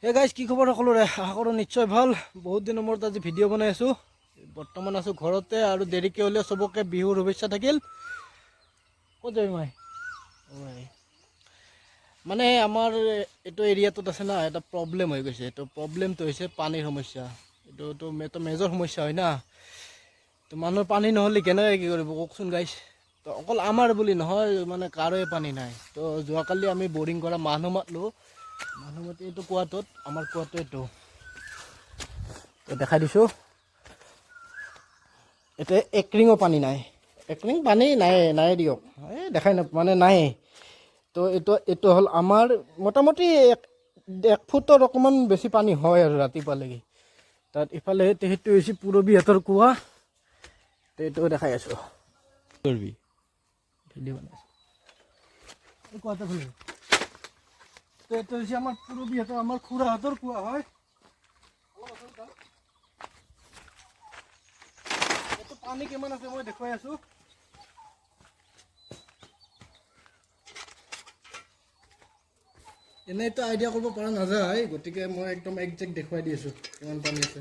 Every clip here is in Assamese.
হে গাইজ কি খবৰ সকলোৰে আশা কৰোঁ নিশ্চয় ভাল। বহুত দিনৰ মূৰত আজি ভিডিঅ' বনাই আছোঁ। বৰ্তমান আছোঁ ঘৰতে আৰু দেৰিকৈ হ'লেও চবকে বিহুৰ শুভেচ্ছা থাকিল। ক'ত যাবি মাই? মানে আমাৰ এইটো এৰিয়াটোত আছে না এটা প্ৰব্লেম হৈ গৈছে। এইটো প্ৰব্লেমটো হৈছে পানীৰ সমস্যা। এইটো মেজৰ সমস্যা হয় না। তো মানুহৰ পানী নহ'লে কেনেকৈ কি কৰিব কওকচোন গাইজ। তো অকল আমাৰ বুলি নহয়, মানে কাৰোৱে পানী নাই। তো যোৱাকালি আমি বৰিং কৰা মানুহ মাতলোঁ। মানুহ মাতি এইটো কুৱাটোত আমাৰ কুৱাটো এইটো দেখাই দিছোঁ। এতিয়া একৰিঙো পানী নাই, একৰিং পানী নাই দিয়ক, দেখাই মানে নাই। তো এইটো হ'ল আমাৰ মোটামুটি এক ফুটৰ অকণমান বেছি পানী হয় আৰু ৰাতিপুৱালৈকে। তাত ইফালে সেইটো হৈছে পুৰবীহঁতৰ কুঁৱা। তো এইটো দেখাই আছোঁ। ভিডিঅ' বনাইছোঁ কুৱাটো খুলি। তো এইটো হৈছে আমাৰ পুৰবীহঁতৰ, আমাৰ খুৰাহঁতৰ কুঁৱা হয়। এইটো পানী কিমান আছে মই দেখুৱাই আছোঁ। এনেইতো আইডিয়া কৰিব পৰা নাযায়, গতিকে মই একদম একজেক্ট দেখুৱাই দি আছোঁ কিমান পানী আছে।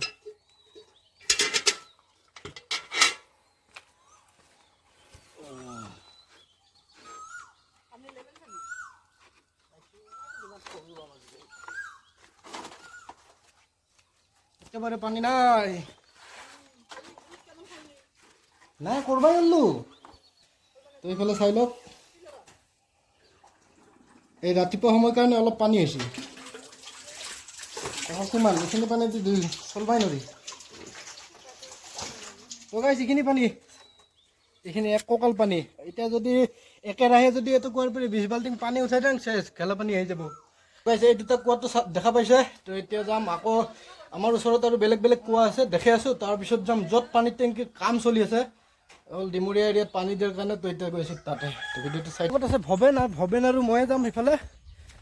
একেবাৰে পানী নাই, কৰবাই আনিলোঁ। তো এইফালে চাই লওক, এই ৰাতিপুৱা সময়ৰ কাৰণে অলপ পানী হৈছে। কিমান এইখিনি পানী চলবাই নোৱাৰি। তো গাইছ এইখিনি পানী, এইখিনি এক কঁকাল পানী। এতিয়া যদি একেৰাহে যদি এইটো কুঁৱাৰ পৰা 20 বাল্টিং পানী উঠাই দিওঁ চেচ, ঘেলা পানী আহি যাব। গাইছ এই দুটা কুঁৱাটো দেখা পাইছে। তো এতিয়া যাম আকৌ আমাৰ ওচৰত আৰু বেলেগ বেলেগ কুঁৱা আছে, দেখি আছোঁ। তাৰপিছত যাম য'ত পানীৰ টেংকিৰ কাম চলি আছে, অকল ডিমৰীয়া এৰিয়াত পানী দিয়াৰ কাৰণে। তো এতিয়া গৈছোঁ তাতে। তো ভিডিঅ'টো চাই আছে ভৱেন আৰু ময়ে যাম সেইফালে।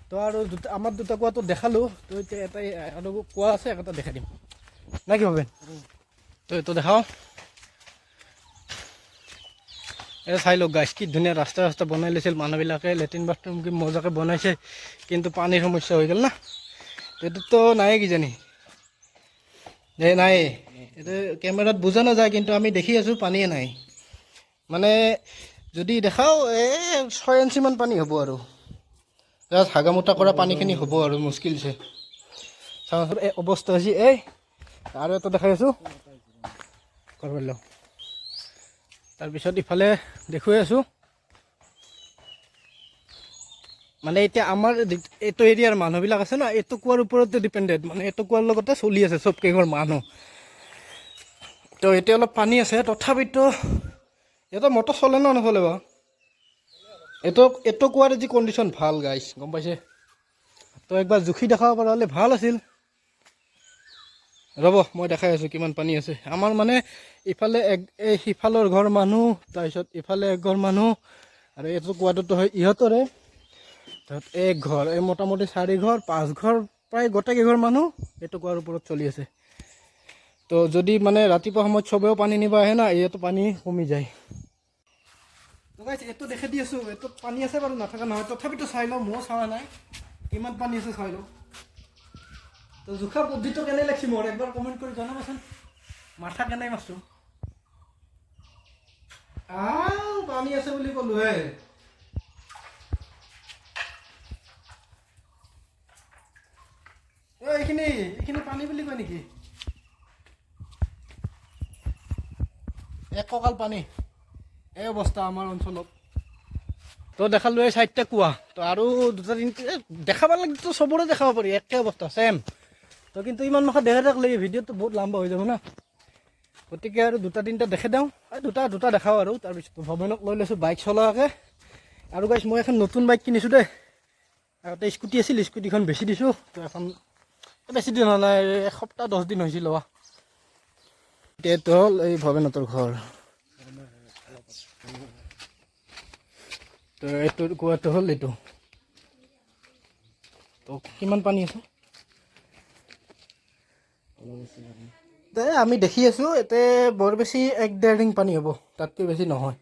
তো আৰু আমাৰ দুটা কুঁৱাটো দেখালোঁ। তো এতিয়া এটাই আৰু কুঁৱা আছে, এটা দেখাই দিম নে কি ভৱেন? তো এইটো দেখাওঁ। এই চাই লওক গাইছ, কি ধুনীয়া ৰাস্তা বনাই লৈছিল মানুহবিলাকে, লেট্ৰিন বাথৰুম কি মজাকৈ বনাইছে। কিন্তু পানীৰ সমস্যা হৈ গ'ল না। এইটোতো নায়ে কিজানি, নাই। এইটো কেমেৰাত বুজা নাযায়, কিন্তু আমি দেখি আছোঁ পানীয়ে নাই। মানে যদি দেখাওঁ 6 ইঞ্চিমান পানী হ'ব আৰু জাষ্ট হাগামোটা কৰা পানীখিনি হ'ব আৰু মুস্কিলছে। চাওঁচোন এই অৱস্থা হৈছে। আৰু এটা দেখাই আছোঁ, কৰিব লওক। তাৰপিছত ইফালে দেখুৱাই আছোঁ। মানে এতিয়া আমাৰ এইটো এৰিয়াৰ মানুহবিলাক আছে না, এইটো কুঁৱাৰ ওপৰতে ডিপেণ্ডেণ্ট। মানে এইটো কুঁৱাৰ লগতে চলি আছে চব কেইঘৰ মানুহ। তো এতিয়া অলপ পানী আছে, তথাপিতো ইয়াতে মটৰ চলে ন নচলে বাৰু। এইটো কুঁৱাৰ যি কণ্ডিশ্যন ভাল গাইছ, গম পাইছে। তো একবাৰ জুখি দেখাব পৰা হ'লে ভাল আছিল। ৰ'ব মই দেখাই আছোঁ কিমান পানী আছে। আমাৰ মানে ইফালে এই সিফালৰ ঘৰ মানুহ, তাৰপিছত ইফালে এঘৰ মানুহ, আৰু এইটো কুঁৱাটোতো হয় ইহঁতৰে। তাত এক ঘৰ, এই মোটামুটি 4 ঘৰ 5 ঘৰ, প্ৰায় গোটেইকেইঘৰ মানুহ এইটো কুঁৱাৰ ওপৰত চলি আছে। তো যদি মানে ৰাতিপুৱা সময়ত চবেও পানী নিব আহে না, ইয়াতো পানী কমি যায়। এইটো দেখাই দি আছোঁ, এইটোত পানী আছে বাৰু, নাথাকা নহয়। তথাপিতো চাই লওঁ, ময়ো চোৱা নাই কিমান পানী আছে, চাই লওঁ। তো জোখা পদ্ধতিটো কেনে লাগিছে মোৰ একবাৰ কমেণ্ট কৰি জনাবচোন। মাথা কেনে মাৰছোঁ। পানী আছে বুলি ক'লো হে। এইখিনি পানী বুলি কয় নেকি? এক কঁকাল পানী, এই অৱস্থা আমাৰ অঞ্চলত। তো দেখালোঁ এই 4টা কুঁৱা। তো আৰু 2-3 দেখাব লাগিতো চবৰে দেখাব পাৰি, একে অৱস্থা চেম। তো কিন্তু ইমান মাখা দেখাই থাকিলে ভিডিঅ'টো বহুত লম্বা হৈ যাব না, গতিকে আৰু 2-3টা দেখাই দিওঁ। দুটা দেখাওঁ আৰু তাৰপিছত ভৱেনক লৈ লৈছোঁ বাইক চলোৱাকৈ। আৰু গাইছ মই এখন নতুন বাইক কিনিছোঁ দেই। আগতে স্কুটি আছিল, স্কুটিখন বেছি দিছোঁ। তো এখন বেছি দিন হোৱা নাই, 1 সপ্তাহ 10 দিন হৈছিল লোৱা। এইটো হ'ল এই ভৱেনহঁতৰ ঘৰ। তো এইটোৰ কুঁৱাটো হ'ল এইটো। তো কিমান পানী আছে আমি দেখি আছোঁ। এতে বৰ বেছি 1-1.5 ৰিং পানী হ'ব, তাতকৈ বেছি নহয়।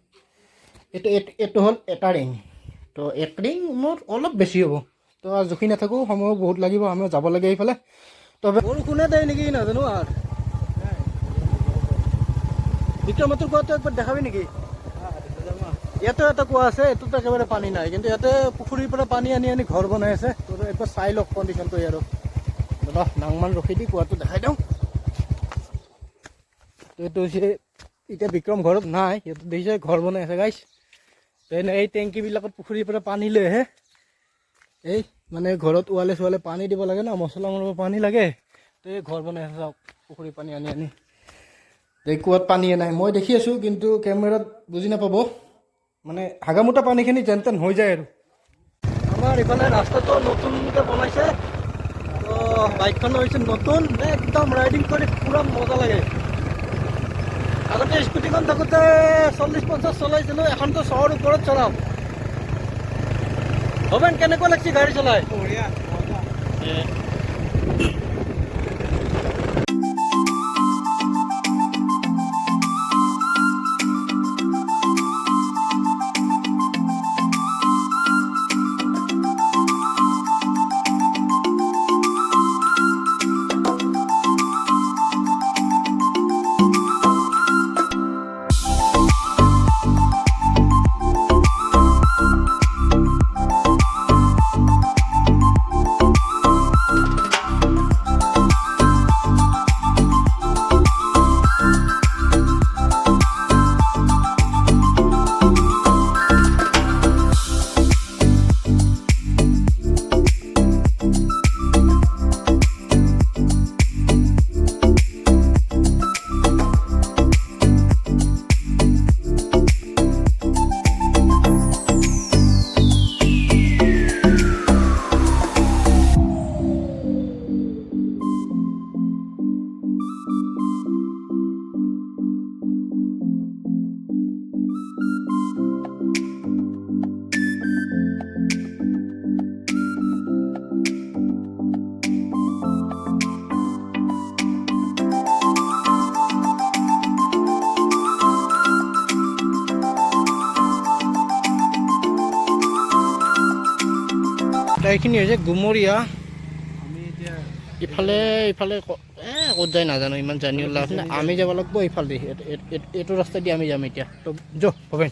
এইটো হ'ল এটা ৰিং। তো 1 ৰিং মোৰ অলপ বেছি হ'ব, তো আৰু জুখি নাথাকোঁ, সময়ো বহুত লাগিব, আমি যাব লাগে এইফালে। তো বৰষুণে দেয় নেকি নাজানো আৰু বিক্ৰমটোৰ কুৱাটো একবাৰ দেখাবি নেকি? ইয়াতো এটা কুঁৱা আছে, এইটোতো একেবাৰে পানী নাই, কিন্তু ইয়াতে পুখুৰীৰ পৰা পানী আনি আনি ঘৰ বনাই আছে। তো একবাৰ চাই লওক কণ্ডিশ্যনটো আৰু দাদা নাংমান ৰখি দি কুঁৱাটো দেখাই দিওঁ। তো এইটো হৈছে এতিয়া বিক্ৰম ঘৰত নাই, সিহঁতে দেখিছে ঘৰ বনাই আছে গাইছ। তো এই টেংকিবিলাকত পুখুৰীৰ পৰা পানী লৈ আহে, এই মানে ঘৰত ওৱালে চোৱালে পানী দিব লাগে ন, মছলা মাৰিব পানী লাগে। তো এই ঘৰ বনাই আছে চাওক, পুখুৰীৰ পানী আনি আনি। এই কুঁৱাত পানীয়ে নাই, মই দেখি আছোঁ, কিন্তু কেমেৰাত বুজি নাপাব। মানে হাগামোটা পানীখিনি যেন তেন হৈ যায় আৰু। আমাৰ ইফালে ৰাস্তাটো নতুনকৈ বনাইছে, তো বাইকখন হৈছে নতুন, একদম ৰাইডিং কৰি পূৰা মজা লাগে। আগতে স্কুটিখন থাকোঁতে 40-50 চলাইছিলোঁ, এখনতো 100ৰ ওপৰত চলাওঁ। ভৱেন কেনেকুৱা লাগিছে গাড়ী চলাই? বঢ়িয়া। এইখিনি হৈছে গুমৰীয়া। ইফালে ইফালে ক'ত যায় নাজানো, ইমান জানিও লাভ নাই। আমি যাব লাগিব এইফালে, এইটো ৰাস্তা দি আমি যাম এতিয়া। তো যো ভৱেন।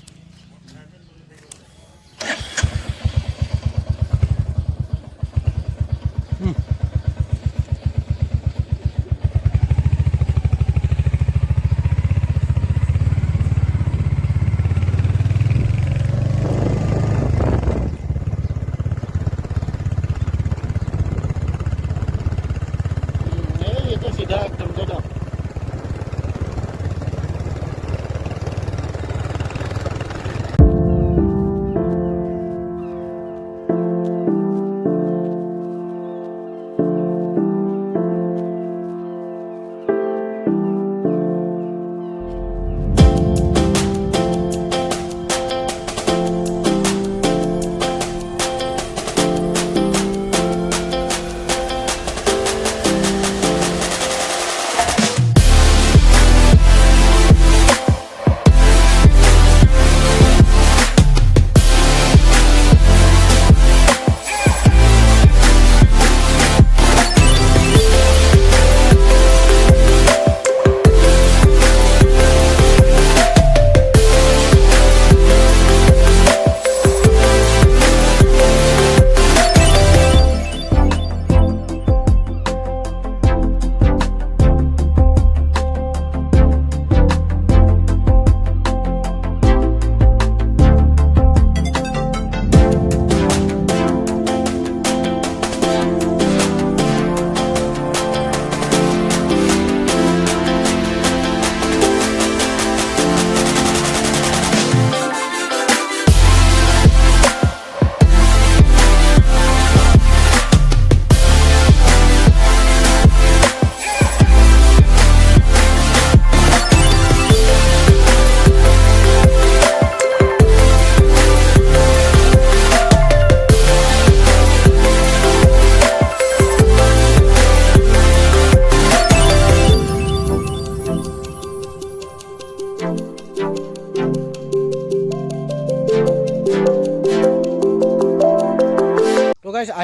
सीधा एकदम चलो।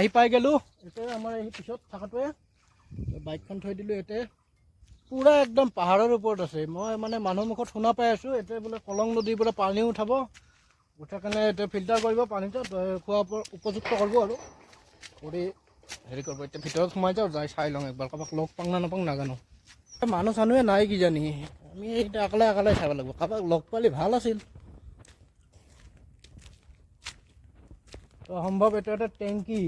আহি পাই গ'লোঁ। এতিয়া আমাৰ এই পিছত থকাটোৱে বাইকখন থৈ দিলোঁ। এতিয়া পূৰা একদম পাহাৰৰ ওপৰত আছে। মই মানে মানুহৰ মুখত শুনা পাই আছোঁ এতিয়া বোলে কলং নদীৰ পৰা পানী উঠাব, উঠাৰ কাৰণে এতিয়া ফিল্টাৰ কৰিব পানীটো, খোৱা উপযুক্ত কৰিব আৰু কৰি হেৰি কৰিব। এতিয়া ভিতৰত সোমাই যাওঁ, যাই চাই লওঁ একবাৰ, কাৰোবাক লগ পাওঁ না নাপাওঁ নাজানো। মানুহ চানুহে নাই কিজানি, আমি এতিয়া অকলে চাব লাগিব। কাৰোবাক লগ পালে ভাল আছিল। তো সম্ভৱ এইটো এটা টেংকি।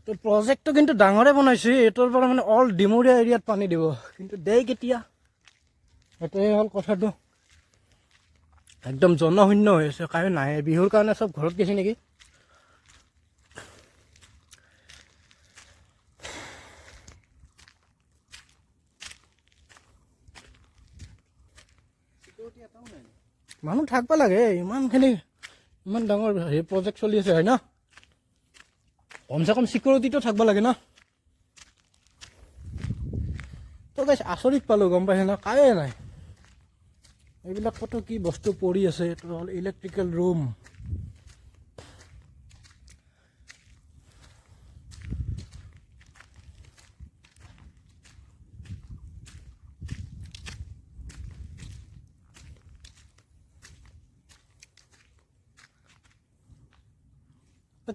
তো প্ৰজেক্টটো কিন্তু ডাঙৰে বনাইছে। এইটোৰ পৰা মানে অল ডিমৰীয়া এৰিয়াত পানী দিব, কিন্তু দেই কেতিয়া, সেইটোৱে হ'ল কথাটো। একদম জনশূন্য হৈ আছে, কায়ো নাই। বিহুৰ কাৰণে চব ঘৰত গৈছে নেকি। মানুহ থাকিব লাগে, ইমানখিনি ইমান ডাঙৰ হেৰি প্ৰজেক্ট চলি আছে হয় ন, কমচে কম চিকিউৰিটিটো থাকিব লাগে ন। তো গাইছ আচৰিত পালোঁ, গম পাইছে ন, কায়ে নাই। এইবিলাক কত কি বস্তু পৰি আছে। এইটো হ'ল ইলেক্ট্ৰিকেল ৰুম।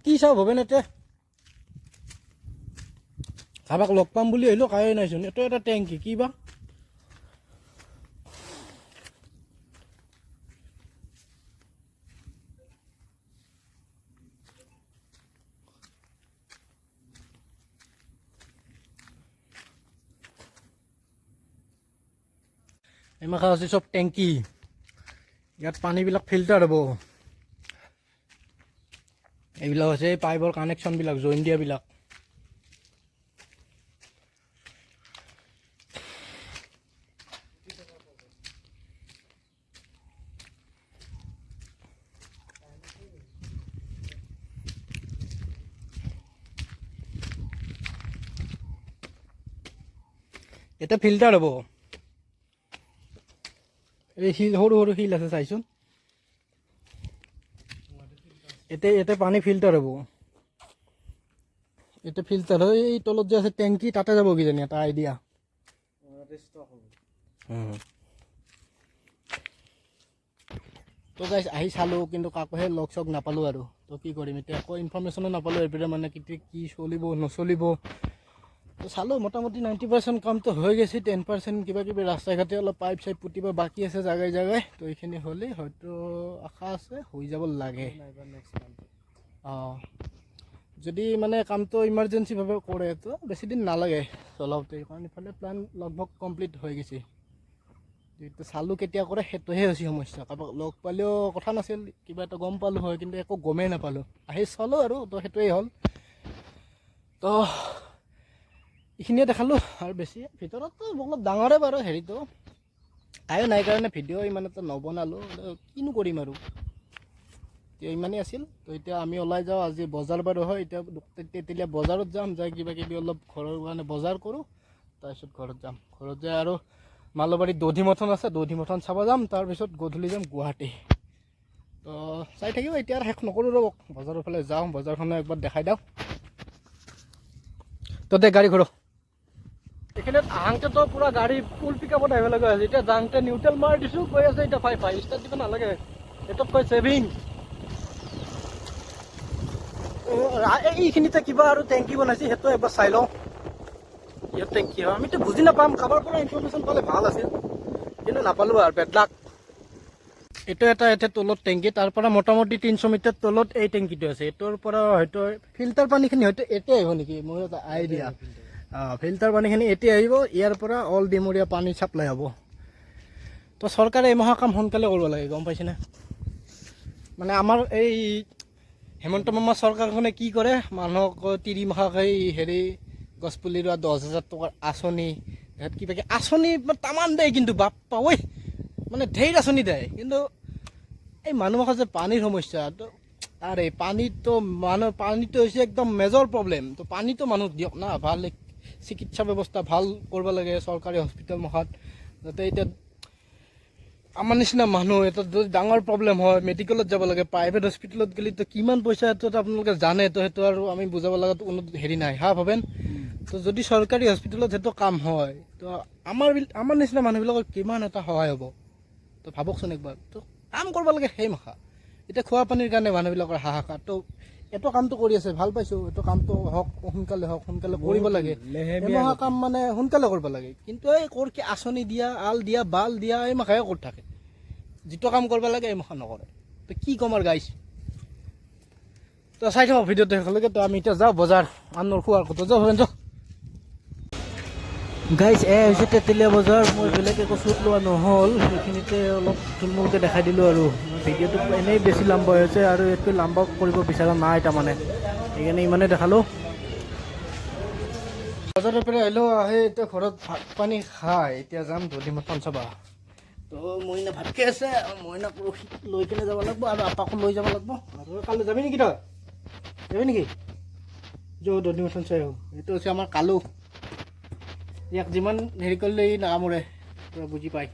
কি চাওঁ ভৱেন, এতিয়া কাৰোবাক লগ পাম বুলি আহিলোঁ, কায়ে নাইচোন। এইটো এটা টেংকি, কি বা এমাখা আছে চব টেংকি। ইয়াত পানীবিলাক ফিল্টাৰ হ'ব। এইবিলাক হৈছে পাইপৰ কানেকশ্যনবিলাক, জইন দিয়াবিলাক। এটা ফিল্টাৰ হ'ব। এই শিল, সৰু সৰু শিল আছে চাইচোন। এতে পানী ফিল্টাৰ হ'ব। এটা ফিল্টাৰ হয়, এই তলত যে আছে টেংকি, তাতে যাব কিজানি, এটা আইডিয়া। তো গাইছ আহি চালোঁ, কিন্তু কাকোহে লগ চগ নাপালোঁ আৰু। তো কি কৰিম এতিয়া, একো ইনফৰমেশ্যনো নাপালোঁ এইপিনে, মানে কেতিয়া কি চলিব নচলিব। তো চালোঁ মোটামুটি 90% কামটো হৈ গৈছে, 10% কিবা কিবি ৰাস্তা ঘাটে অলপ পাইপ চাইপ পুতিব বাকী আছে জাগাই জাগাই। তো এইখিনি হ'লেই হয়তো আশা আছে হৈ যাব লাগে। অঁ, যদি মানে কামটো ইমাৰ্জেঞ্চিভাৱে কৰে তো বেছি দিন নালাগে চলাওঁতে, কাৰণ ইফালে প্লান লগভগ কমপ্লিট হৈ গৈছে। এতিয়া চালোঁ কেতিয়া কৰে, সেইটোহে হৈছে সমস্যা। কাৰোবাক লগ পালেও কথা নাছিল, কিবা এটা গম পালোঁ হয়, কিন্তু একো গমেই নাপালোঁ। আহি চালোঁ আৰু, তো সেইটোৱেই হ'ল। তো এইখিনিয়ে দেখালোঁ, আৰু বেছি ভিতৰততো অলপ ডাঙৰে বাৰু হেৰিটো, কায়ো নাই কাৰণে ভিডিঅ' ইমান এটা নবনালোঁ। কিনো কৰিম আৰু, এতিয়া ইমানেই আছিল। তো এতিয়া আমি ওলাই যাওঁ, আজি বজাৰ বাৰু হয়। এতিয়া তেতিয়ালে বজাৰত যাম, যাই কিবা কিবি অলপ ঘৰৰ কাৰণে বজাৰ কৰোঁ, তাৰপিছত ঘৰত যাম। ঘৰত যাই আৰু মালবাৰীত দধি মথন আছে, দধি মথন চাব যাম। তাৰপিছত গধূলি যাম গুৱাহাটী। তো চাই থাকিব, এতিয়া আৰু শেষ নকৰোঁ ৰ'ব, বজাৰৰ ফালে যাওঁ, বজাৰখনো একবাৰ দেখাই দিওঁ। তো দে গাড়ী ঘূৰো। এইখিনিত আহোঁতেতো পূৰা গাড়ী ফুল পিক আপত আহিব লগা হৈছে। এতিয়া যাওঁতে নিউট্ৰেল মাৰি দিছোঁ, কৈ আছে এতিয়া 5 ষ্টাৰ্ট দিব নালাগে, এইটোত কৈ ছেভিং। এইখিনিতে কিবা আৰু টেংকি বনাইছে, সেইটো এবাৰ চাই লওঁ। ইয়াত টেংকি হয়, আমিতো বুজি নাপাম, কাৰোবাৰ পৰা ইনফৰমেশ্যন পালে ভাল আছিল, কিন্তু নাপালোঁ আৰু বেড লাক। এইটো এটা এতিয়া তলত টেংকি, তাৰ পৰা মোটামুটি 300 মিটাৰ তলত এই টেংকিটো আছে। এইটোৰ পৰা হয়তো ফিল্টাৰ পানীখিনি হয়তো এতিয়া আহিব নেকি, মোৰ এটা আইডিয়া। ফিল্টাৰ পানীখিনি এতিয়া আহিব, ইয়াৰ পৰা অল ডিমৰীয়া পানী ছাপ্লাই হ'ব। তো চৰকাৰে এই মাহৰ কাম সোনকালে কৰিব লাগে, গম পাইছেনে। মানে আমাৰ এই হেমন্ত মামা চৰকাৰখনে কি কৰে, মানুহক 3 মাহক এই হেৰি গছপুলি ৰোৱা 10,000 টকাৰ আঁচনি, কিবা কিবি আঁচনি তামান দেই, কিন্তু বাপ্পা ঐ, মানে ঢেৰ আঁচনি দেয়, কিন্তু এই মানুহৰ যে পানীৰ সমস্যা, তো আৰে পানীটো পানীটো হৈছে একদম মেজৰ প্ৰব্লেম। তো পানীটো মানুহ দিয়ক না, ভাল চিকিৎসা ব্যৱস্থা ভাল কৰিব লাগে চৰকাৰী হস্পিটেল মখাত, যাতে এতিয়া আমাৰ নিচিনা মানুহ এটা যদি ডাঙৰ প্ৰব্লেম হয় মেডিকেলত যাব লাগে প্ৰাইভেট হস্পিটেলত গ'লে তো কিমান পইচা এইটো আপোনালোকে জানে তো সেইটো আৰু আমি বুজাব লগাত কোনো হেৰি নাই হা ভাবেন তো যদি চৰকাৰী হস্পিটেলত সেইটো কাম হয় তো আমাৰ নিচিনা মানুহবিলাকৰ কিমান এটা সহায় হ'ব তো ভাবকচোন একবাৰ তো কাম কৰিব লাগে সেই মাখা এতিয়া খোৱা পানীৰ কাৰণে মানুহবিলাকৰ হাহাকাৰ তো এইটো কামটো কৰি আছে ভাল পাইছোঁ এইটো কামটো হওক সোনকালে কৰিব লাগে এমাহা কাম মানে সোনকালে কৰিব লাগে কিন্তু এই কি আঁচনি দিয়া আল দিয়া বাল দিয়া এই মাখাই কৰি থাকে যিটো কাম কৰিব লাগে এই মাখা নকৰে তো কি ক'ম আৰু গাইছ তো চাই থাকক ভিডিঅ'টো শেষলৈকে তো আমি এতিয়া যাওঁ বজাৰ আনৰ খোৱাৰ কথা যাওঁ যাওঁ গাইজ হৈছে তেতেলীয়া বজাৰ মই বেলেগ একো শ্বুট লোৱা নহ'ল সেইখিনিতে অলপ থুলমূলকৈ দেখাই দিলোঁ আৰু ভিডিঅ'টো এনেই বেছি লাম্বা হৈছে আৰু এইটো লাম্বা কৰিব বিচৰা নাই তাৰমানে সেইকাৰণে ইমানেই দেখালোঁ বজাৰৰ পৰা আহিলেও আহে এতিয়া ঘৰত ভাত পানী খাই এতিয়া যাম দধি মটন চাবা তো মইনা ভাত খাই আছে মইনা পৰহি লৈ কিনে যাব লাগিব আৰু আপাকো লৈ যাব লাগিব আৰু কালি যাবি নেকি তই যাবি নেকি যৌ দধি মটন চাই আহোঁ এইটো হৈছে আমাৰ কালু ইয়াক যিমান হেৰি কৰিলে নাকামোৰে পুৰা বুজি পায়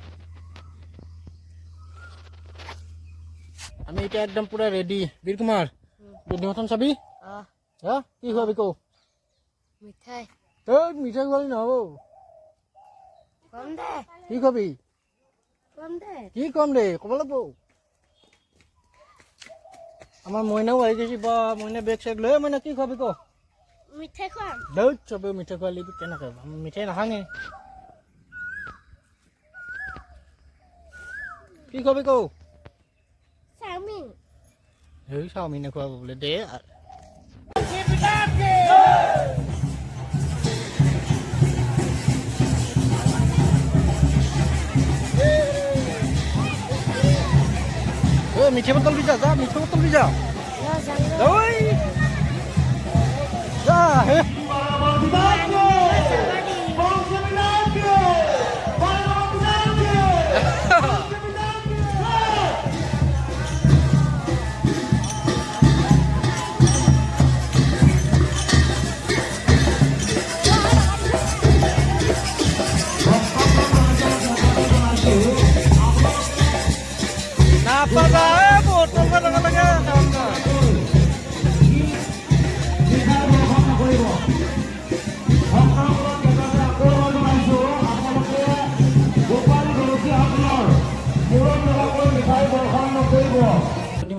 আমি এতিয়া একদম পুৰা ৰেডি বীৰ কুমাৰ দধি মটন চাবি হা কি খোৱাবি কওঁ মিঠাই মিঠাই খোৱালি নহ'ব কম দে কি খোৱাবি কি কম দে ক'ব লাগিব আমাৰ মইনাও আহি গৈছে বা মইনা বেগ চেগ লৈ মইনা কি খোৱাবি ক মিঠাই খুৱাম বহুত চবেই মিঠাই খোৱালি কেনেকৈ মিঠাই নাখাঙে কি খোৱাবি কওঁ চাওমিন সেই চাওমিনে খোৱাব বোলে দে মিঠা বটল বি যা মিঠা বটল বি যা যা হে Apa botol ka lang talaga.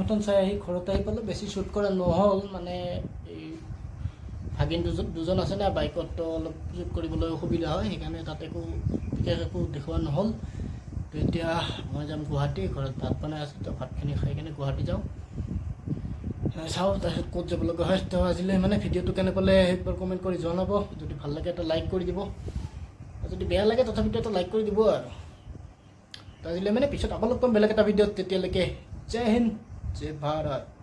Mutton চাই আহি ঘৰত আহি পালোঁ বেছি শ্বুট কৰা নহ'ল মানে এই ভাগিন দুজন আছে না বাইকতো অলপ শ্বুট কৰিবলৈ অসুবিধা হয় সেইকাৰণে তাত বিশেষ একো দেখুওৱা নহ'ল তো এতিয়া মই যাম গুৱাহাটী ঘৰত ভাত বনাই আছোঁ তো ভাতখিনি খাই কিনে গুৱাহাটী যাওঁ চাওঁ তাৰপিছত ক'ত যাব লগা হয় তো আজিলৈ মানে ভিডিঅ'টো কেনে পালে একবাৰ কমেণ্ট কৰি জনাব যদি ভাল লাগে এটা লাইক কৰি দিব আৰু যদি বেয়া লাগে তথাপিতো এটা লাইক কৰি দিব আৰু তো আজিলৈ মানে পিছত আপোনালোক পাম বেলেগ এটা ভিডিঅ'ত তেতিয়ালৈকে জয় হিন্দ জয় ভাৰত